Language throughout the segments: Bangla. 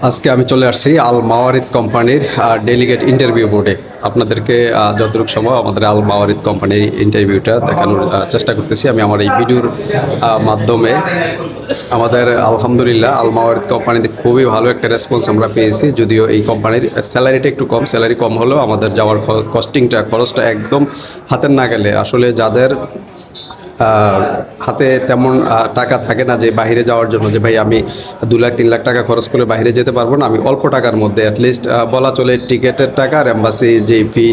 আজকে আমি চলে আসছি আল মাওয়ারিদ কোম্পানির ডেলিগেট ইন্টারভিউ বোর্ডে। আপনাদেরকে যতটুকু সম্ভব আমাদের আল মাওয়ারিদ কোম্পানির ইন্টারভিউটা দেখানোর চেষ্টা করতেছি আমি আমার এই ভিডিওর মাধ্যমে। আমাদের আলহামদুলিল্লাহ আল মাওয়ারিদ কোম্পানিতে খুবই ভালো একটা রেসপন্স আমরা পেয়েছি। যদিও এই কোম্পানির স্যালারিটা একটু কম, স্যালারি কম হলেও আমাদের যাওয়ার খরচটা একদম হাতের না গেলে, আসলে যাদের হাতে তেমন টাকা থাকে না যে বাইরে যাওয়ার জন্য, যে ভাই আমি 2 লাখ 3 লাখ টাকা খরচ করে বাইরে যেতে পারবো না, আমি অল্প টাকার মধ্যে অ্যাটলিস্ট বলা চলে টিকেটের টাকা আর এম্বাসি যে ফি,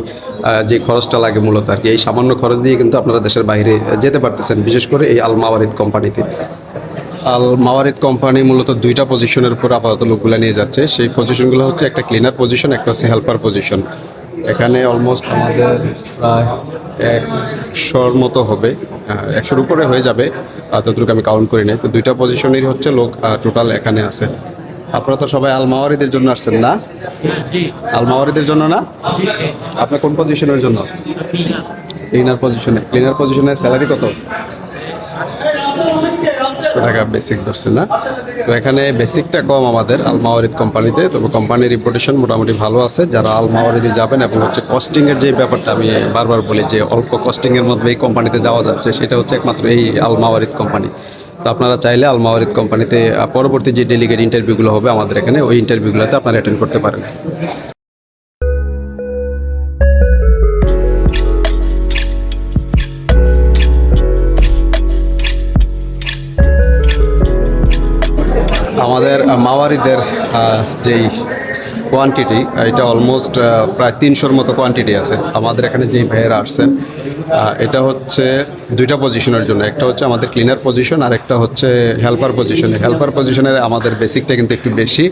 যে খরচটা লাগে মূলত আর কি, এই সামান্য খরচ দিয়ে কিন্তু আপনারা দেশের বাইরে যেতে পারতেছেন, বিশেষ করে এই আল মাওয়ারিদ কোম্পানিতে। আল মাওয়ারিদ কোম্পানি মূলত 2টা পজিশনের উপর আপাতত লোকগুলো নিয়ে যাচ্ছে। সেই পজিশনগুলো হচ্ছে একটা ক্লিনার পজিশন, একটা হচ্ছে হেল্পার পজিশন। এখানে অলমোস্ট আমাদের প্রায় 100-র মতো হবে, 100-র উপরে হয়ে যাবে, ততটুকু আমি কাউন্ট করি নাই। তো 2টা পজিশনেরই হচ্ছে লোক টোটাল এখানে আছে। আপনারা তো সবাই আল মাওয়ারিদের জন্য আসছেন না? আল মাওয়ারিদের জন্য না? আপনার কোন পজিশনের জন্য? ক্লিনার পজিশনে। ক্লিনার পজিশনের স্যালারি কত? 100 টাকা বেসিক ধরছে না? তো এখানে বেসিকটা কম আমাদের আল মাওয়ারিদ কোম্পানিতে, তবে কোম্পানির রিপুটেশন মোটামুটি ভালো আছে। যারা আল মাওয়ারিদে যাবেন, এবং হচ্ছে কস্টিংয়ের যে ব্যাপারটা আমি বারবার বলি যে অল্প কস্টিংয়ের মধ্যে এই কোম্পানিতে যাওয়া যাচ্ছে, সেটা হচ্ছে একমাত্র এই আল মাওয়ারিদ কোম্পানি। তো আপনারা চাইলে আল মাওয়ারিদ কোম্পানিতে পরবর্তী যে ডেলিগেট ইন্টারভিউগুলো হবে আমাদের এখানে, ওই ইন্টারভিউগুলোতে আপনারা অ্যাটেন্ড করতে পারেন। আমাদের মাওয়ারিদের যেই কোয়ান্টিটি, এটা অলমোস্ট প্রায় 300-র মতো কোয়ান্টিটি আছে। আমাদের এখানে যেই ভাইয়েরা আসছেন, এটা হচ্ছে 2টা পজিশনের জন্য। একটা হচ্ছে আমাদের ক্লিনার পজিশন, আর একটা হচ্ছে হেল্পার পজিশনে। হেল্পার পজিশনে আমাদের বেসিকটা কিন্তু একটু বেশি,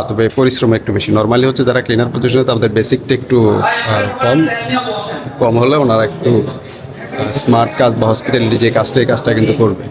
তবে পরিশ্রম একটু বেশি। নর্মালি হচ্ছে যারা ক্লিনার পজিশনে, তাদের বেসিকটা একটু কম কম হলে ওনারা একটু স্মার্ট কাজ বা হসপিটালিটি যে কাজটা, এই কাজটা কিন্তু করবে।